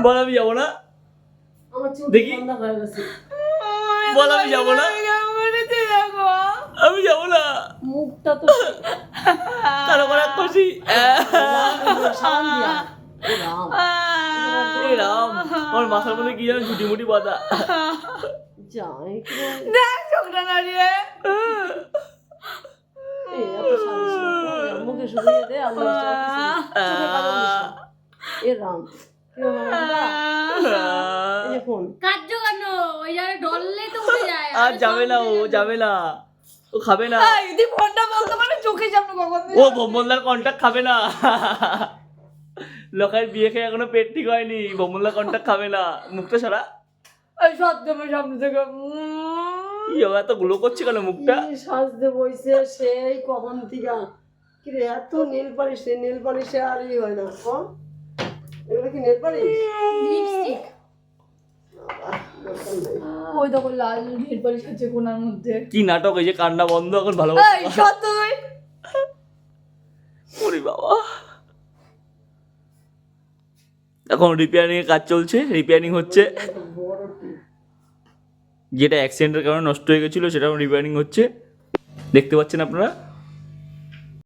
বল আমি যাবো না, আমার চুল দেখি। বন্ধ হয়ে গেছে। বল আমি যাবো না, আমি যাবো না। মুখটা তো কারো করা খুশি। সাবান দিয়া। এ রাম। এ রাম, আমার মাথার মধ্যে কি যেন ঝুটি মুটি বাঁধা। যাই কি রে। দেখ চোখটা নাড়িয়ে। এই এত সালিশ না তো। মুখে শুধু ইয়ে দে আর লিপস্টিক আর কিছু না। চোখে কাজল দিস না। এ রাম। কি হলো বাবা? এই যে ফোন। কার্য কেন ওই জায়গায় ডললে তো উঠে যায়। আর যাবে না, ও যাবে না, ও খাবে না। এই তুই ফোনটা বলতে পারে চোখের সামনে কখন ও ভোমলদার কন্টাক্ট খাবে না। লোকের বিয়ে খেয়ে এখনো পেট ঠিক হয়নি, ভোমলদার কন্টাক্ট খাবে না। মুখটা সারা ওই সত্য আমার সামনে থেকে কি হবে, এত গ্লো করছে কেন মুখটা? কি সাজতে বইছে সেই কখন থেকে। কি রে এত নেল পালিশ রে, নেল পালিশে আর ই হয় না। ক এগুলো কি নেল পালিশ? লিপস্টিক ওই দেখো লাল নীল পালিশ আছে কোনার মধ্যে। কি নাটক, এই যে কান্না বন্ধ এখন ভালো এই সত্য তুই ওরে বাবা। এখন রিপেয়ারিং এর কাজ চলছে, রিপেয়ারিং হচ্ছে। বড় টিপ। যেটা অ্যাক্সিডেন্টের কারণে নষ্ট হয়ে গেছিলো সেটাও রিপেয়ারিং হচ্ছে, দেখতে পাচ্ছেন আপনারা।